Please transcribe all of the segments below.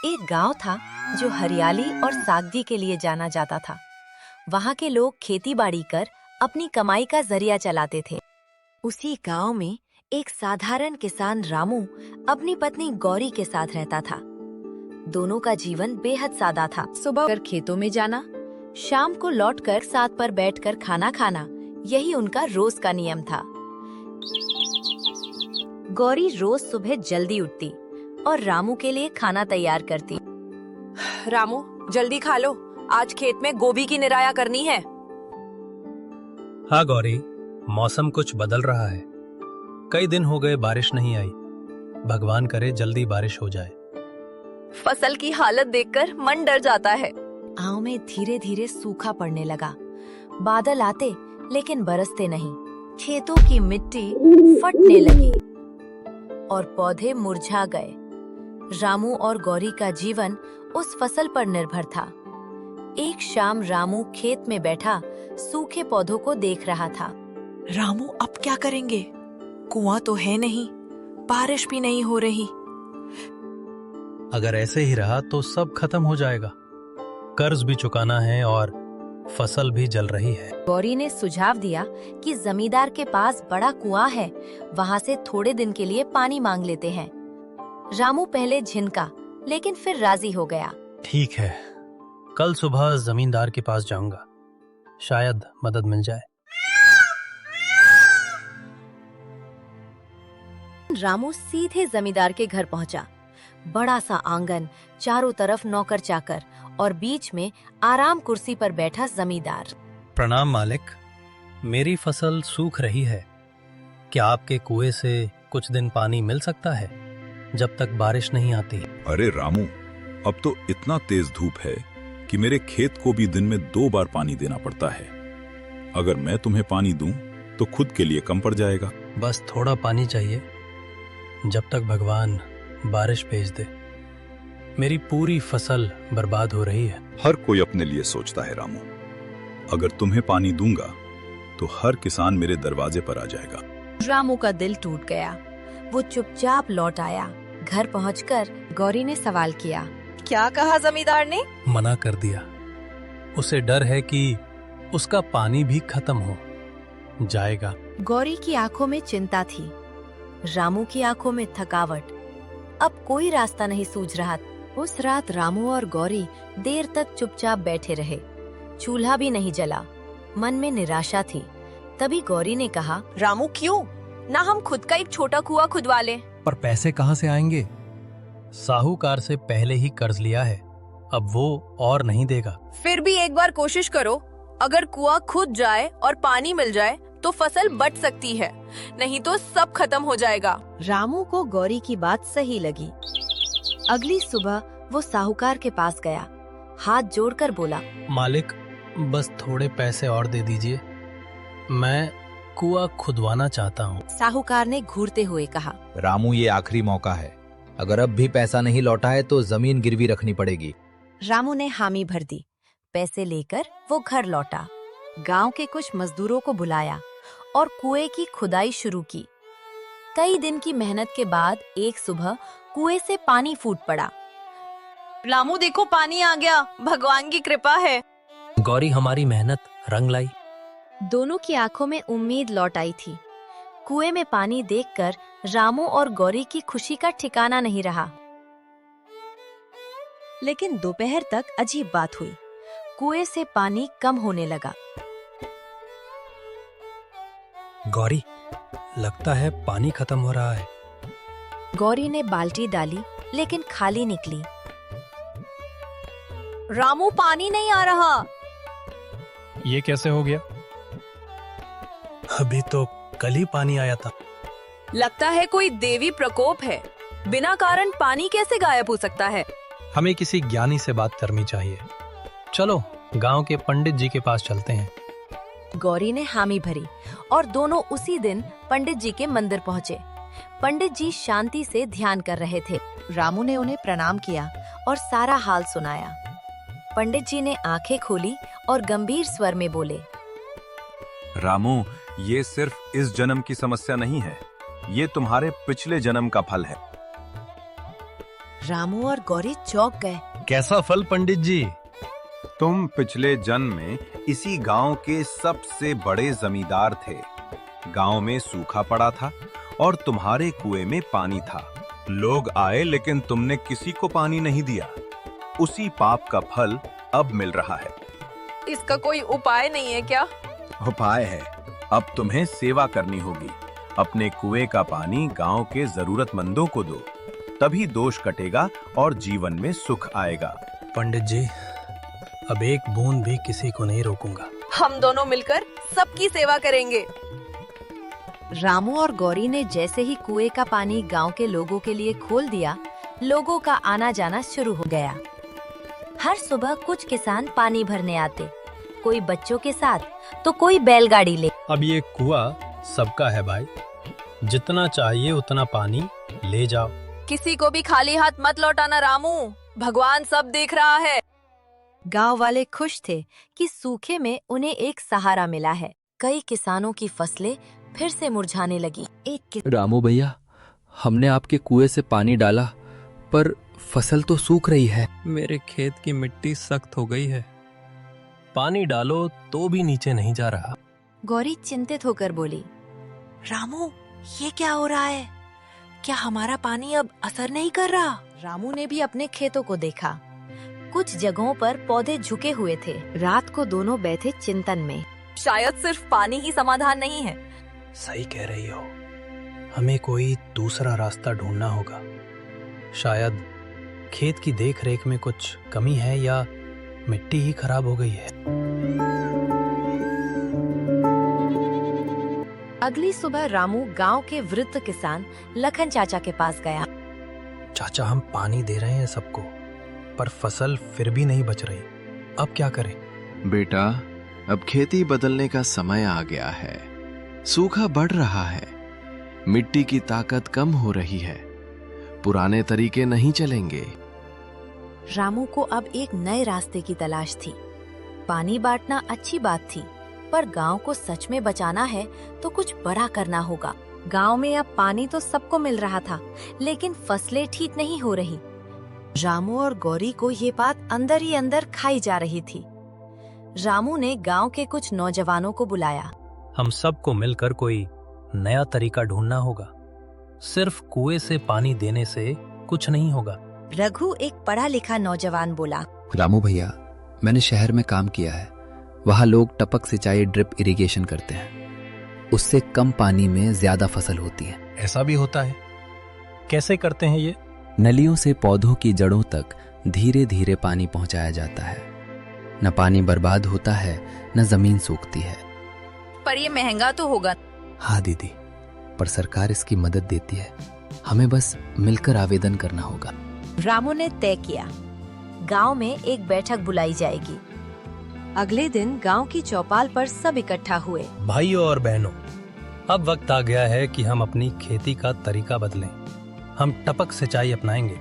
एक गांव था जो हरियाली और सादगी के लिए जाना जाता था। वहां के लोग खेती बाड़ी कर अपनी कमाई का जरिया चलाते थे। उसी गांव में एक साधारण किसान रामू अपनी पत्नी गौरी के साथ रहता था। दोनों का जीवन बेहद सादा था। सुबह कर खेतों में जाना, शाम को लौटकर साथ पर बैठकर खाना खाना, यही उनका रोज का नियम था। गौरी रोज सुबह जल्दी उठती और रामू के लिए खाना तैयार करती। रामू, जल्दी खा लो, आज खेत में गोभी की निराया करनी है। हाँ गौरी, मौसम कुछ बदल रहा है। कई दिन हो गए बारिश नहीं आई। भगवान करे जल्दी बारिश हो जाए। फसल की हालत देखकर मन डर जाता है। गांव में धीरे धीरे सूखा पड़ने लगा। बादल आते लेकिन बरसते नहीं। खेतों की मिट्टी फटने लगी और पौधे मुरझा गए। रामू और गौरी का जीवन उस फसल पर निर्भर था। एक शाम रामू खेत में बैठा सूखे पौधों को देख रहा था। रामू, अब क्या करेंगे? कुआं तो है नहीं, बारिश भी नहीं हो रही। अगर ऐसे ही रहा तो सब खत्म हो जाएगा। कर्ज भी चुकाना है और फसल भी जल रही है। गौरी ने सुझाव दिया कि जमींदार के पास बड़ा कुआं है, वहां से थोड़े दिन के लिए पानी मांग लेते हैं। रामू पहले झिनका, लेकिन फिर राजी हो गया। ठीक है, कल सुबह जमींदार के पास जाऊंगा, शायद मदद मिल जाए। रामू सीधे जमींदार के घर पहुंचा। बड़ा सा आंगन, चारों तरफ नौकर चाकर और बीच में आराम कुर्सी पर बैठा जमींदार। प्रणाम मालिक, मेरी फसल सूख रही है। क्या आपके कुएं से कुछ दिन पानी मिल सकता है जब तक बारिश नहीं आती? अरे रामू, अब तो इतना तेज धूप है कि मेरे खेत को भी दिन में 2 बार पानी देना पड़ता है। अगर मैं तुम्हें पानी दूं तो खुद के लिए कम पड़ जाएगा। बस थोड़ा पानी चाहिए, जब तक भगवान बारिश भेज दे। मेरी पूरी फसल बर्बाद हो रही है। हर कोई अपने लिए सोचता है रामू। अगर तुम्हें पानी दूंगा तो हर किसान मेरे दरवाजे पर आ जाएगा। रामू का दिल टूट गया। वो चुपचाप लौट आया। घर पहुंचकर गौरी ने सवाल किया। क्या कहा जमींदार ने? मना कर दिया। उसे डर है कि उसका पानी भी खत्म हो जाएगा। गौरी की आंखों में चिंता थी, रामू की आंखों में थकावट। अब कोई रास्ता नहीं सूझ रहा। उस रात रामू और गौरी देर तक चुपचाप बैठे रहे। चूल्हा भी नहीं जला। मन में निराशा थी। तभी गौरी ने कहा, रामू, क्यों ना हम खुद का एक छोटा कुआं खुदवा लें? पर पैसे कहाँ से आएंगे? साहूकार से पहले ही कर्ज लिया है, अब वो और नहीं देगा। फिर भी एक बार कोशिश करो। अगर कुआं खुद जाए और पानी मिल जाए तो फसल बच सकती है, नहीं तो सब खत्म हो जाएगा। रामू को गौरी की बात सही लगी। अगली सुबह वो साहूकार के पास गया, हाथ जोड़कर बोला, मालिक, बस थोड़े पैसे और दे दीजिए, मैं कुआं खुदवाना चाहता हूँ। साहूकार ने घूरते हुए कहा, रामू, ये आखिरी मौका है। अगर अब भी पैसा नहीं लौटा है तो जमीन गिरवी रखनी पड़ेगी। रामू ने हामी भर दी। पैसे लेकर वो घर लौटा। गांव के कुछ मजदूरों को बुलाया और कुएं की खुदाई शुरू की। कई दिन की मेहनत के बाद एक सुबह कुएं से पानी फूट पड़ा। रामू, देखो, पानी आ गया, भगवान की कृपा है। गौरी, हमारी मेहनत रंग लाई। दोनों की आंखों में उम्मीद लौट आई थी। कुएं में पानी देखकर रामू और गौरी की खुशी का ठिकाना नहीं रहा। लेकिन दोपहर तक अजीब बात हुई। कुएं से पानी कम होने लगा। गौरी, लगता है पानी खत्म हो रहा है। गौरी ने बाल्टी डाली, लेकिन खाली निकली। रामू, पानी नहीं आ रहा। ये कैसे हो गया? अभी तो कल ही पानी आया था। लगता है कोई देवी प्रकोप है। बिना कारण पानी कैसे गायब हो सकता है? हमें किसी ज्ञानी से बात करनी चाहिए। चलो गांव के पंडित जी के पास चलते हैं। गौरी ने हामी भरी और दोनों उसी दिन पंडित जी के मंदिर पहुँचे। पंडित जी शांति से ध्यान कर रहे थे। रामू ने उन्हें प्रणाम किया और सारा हाल सुनाया। पंडित जी ने आंखें खोली और गंभीर स्वर में बोले, रामू, ये सिर्फ इस जन्म की समस्या नहीं है, ये तुम्हारे पिछले जन्म का फल है। रामू और गौरी चौंक गए। कैसा फल पंडित जी? तुम पिछले जन्म में इसी गांव के सबसे बड़े जमींदार थे। गांव में सूखा पड़ा था और तुम्हारे कुएं में पानी था। लोग आए लेकिन तुमने किसी को पानी नहीं दिया। उसी पाप का फल अब मिल रहा है। इसका कोई उपाय नहीं है क्या? उपाय है। अब तुम्हें सेवा करनी होगी। अपने कुएं का पानी गांव के जरूरतमंदों को दो, तभी दोष कटेगा और जीवन में सुख आएगा। पंडित जी, अब एक बूंद भी किसी को नहीं रोकूंगा। हम दोनों मिलकर सबकी सेवा करेंगे। रामू और गौरी ने जैसे ही कुएं का पानी गांव के लोगों के लिए खोल दिया, लोगों का आना जाना शुरू हो गया। हर सुबह कुछ किसान पानी भरने आते, कोई बच्चों के साथ तो कोई बैलगाड़ी ले। अब ये कुआं सबका है भाई, जितना चाहिए उतना पानी ले जाओ। किसी को भी खाली हाथ मत लौटाना रामू, भगवान सब देख रहा है। गांव वाले खुश थे कि सूखे में उन्हें एक सहारा मिला है। कई किसानों की फसलें फिर से मुरझाने लगी। रामू भैया, हमने आपके कुएं से पानी डाला पर फसल तो सूख रही है। मेरे खेत की मिट्टी सख्त हो गई है, पानी डालो तो भी नीचे नहीं जा रहा। गौरी चिंतित होकर बोली, रामू, ये क्या हो रहा है? क्या हमारा पानी अब असर नहीं कर रहा? रामू ने भी अपने खेतों को देखा। कुछ जगहों पर पौधे झुके हुए थे। रात को दोनों बैठे चिंतन में। शायद सिर्फ पानी ही समाधान नहीं है। सही कह रही हो, हमें कोई दूसरा रास्ता ढूंढना होगा। शायद खेत की देख रेख में कुछ कमी है या मिट्टी ही खराब हो गई है। अगली सुबह रामू गांव के वृद्ध किसान लखन चाचा के पास गया। चाचा, हम पानी दे रहे हैं सबको, पर फसल फिर भी नहीं बच रही। अब क्या करें? बेटा, अब खेती बदलने का समय आ गया है। सूखा बढ़ रहा है, मिट्टी की ताकत कम हो रही है। पुराने तरीके नहीं चलेंगे। रामू को अब एक नए रास्ते की तलाश थी। पानी बांटना अच्छी बात थी, पर गांव को सच में बचाना है तो कुछ बड़ा करना होगा। गांव में अब पानी तो सबको मिल रहा था, लेकिन फसलें ठीक नहीं हो रही। रामू और गौरी को ये बात अंदर ही अंदर खाई जा रही थी। रामू ने गांव के कुछ नौजवानों को बुलाया। हम सबको मिलकर कोई नया तरीका ढूंढना होगा। सिर्फ कुएं से पानी देने से कुछ नहीं होगा। रघु, एक पढ़ा लिखा नौजवान, बोला, रामू भैया, मैंने शहर में काम किया है। वहाँ लोग टपक सिंचाई, ड्रिप इरिगेशन करते हैं। उससे कम पानी में ज्यादा फसल होती है। ऐसा भी होता है? कैसे करते हैं ये? नलियों से पौधों की जड़ों तक धीरे धीरे पानी पहुंचाया जाता है। न पानी बर्बाद होता है, न जमीन सूखती है। पर ये महंगा तो होगा। हाँ दीदी, पर सरकार इसकी मदद देती है। हमें बस मिलकर आवेदन करना होगा। रामू ने तय किया, गांव में एक बैठक बुलाई जाएगी। अगले दिन गांव की चौपाल पर सब इकट्ठा हुए। भाइयों और बहनों, अब वक्त आ गया है कि हम अपनी खेती का तरीका बदलें। हम टपक सिंचाई अपनाएंगे।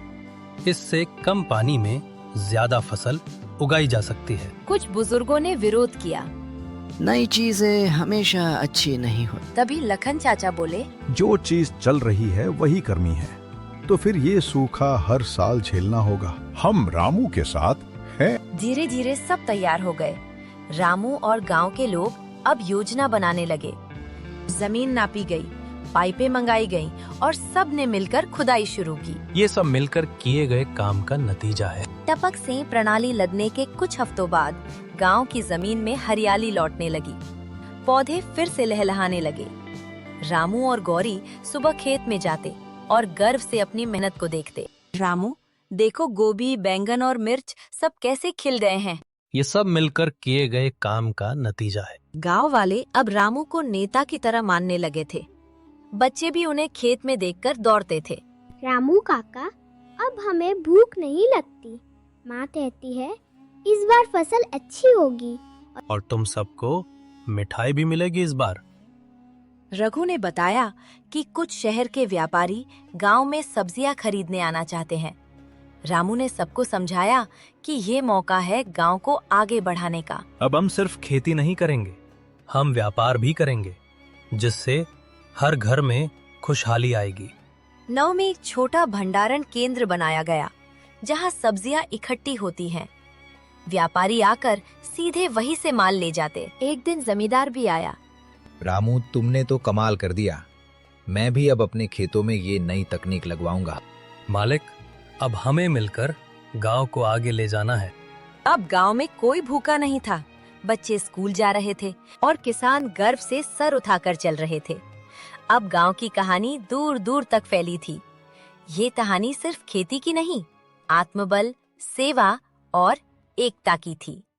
इससे कम पानी में ज्यादा फसल उगाई जा सकती है। कुछ बुजुर्गों ने विरोध किया। नई चीजें हमेशा अच्छी नहीं होती। तभी लखन चाचा बोले, जो चीज चल रही है वही करनी है, तो फिर ये सूखा हर साल झेलना होगा। हम रामू के साथ हैं। धीरे धीरे सब तैयार हो गए। रामू और गांव के लोग अब योजना बनाने लगे। जमीन नापी गई, पाइपें मंगाई गईं और सब ने मिलकर खुदाई शुरू की। ये सब मिलकर किए गए काम का नतीजा है। टपक से प्रणाली लगने के कुछ हफ्तों बाद गांव की जमीन में हरियाली लौटने लगी। पौधे फिर से लहलहाने लगे। रामू और गौरी सुबह खेत में जाते और गर्व से अपनी मेहनत को देखते। रामू, देखो, गोभी, बैंगन और मिर्च सब कैसे खिल गए हैं। ये सब मिलकर किए गए काम का नतीजा है। गांव वाले अब रामू को नेता की तरह मानने लगे थे। बच्चे भी उन्हें खेत में देखकर दौड़ते थे। रामू काका, अब हमें भूख नहीं लगती। माँ कहती है इस बार फसल अच्छी होगी और तुम सबको मिठाई भी मिलेगी इस बार। रघु ने बताया कि कुछ शहर के व्यापारी गांव में सब्जियां खरीदने आना चाहते हैं। रामू ने सबको समझाया कि ये मौका है गांव को आगे बढ़ाने का। अब हम सिर्फ खेती नहीं करेंगे, हम व्यापार भी करेंगे, जिससे हर घर में खुशहाली आएगी। नौ में एक छोटा भंडारण केंद्र बनाया गया जहां सब्जियां इकट्ठी होती हैं। व्यापारी आकर सीधे वहीं से माल ले जाते। एक दिन जमींदार भी आया। रामू, तुमने तो कमाल कर दिया। मैं भी अब अपने खेतों में ये नई तकनीक लगवाऊंगा। मालिक, अब हमें मिलकर गांव को आगे ले जाना है। अब गांव में कोई भूखा नहीं था। बच्चे स्कूल जा रहे थे और किसान गर्व से सर उठाकर चल रहे थे। अब गांव की कहानी दूर दूर तक फैली थी। ये कहानी सिर्फ खेती की नहीं, आत्मबल, सेवा और एकता की थी।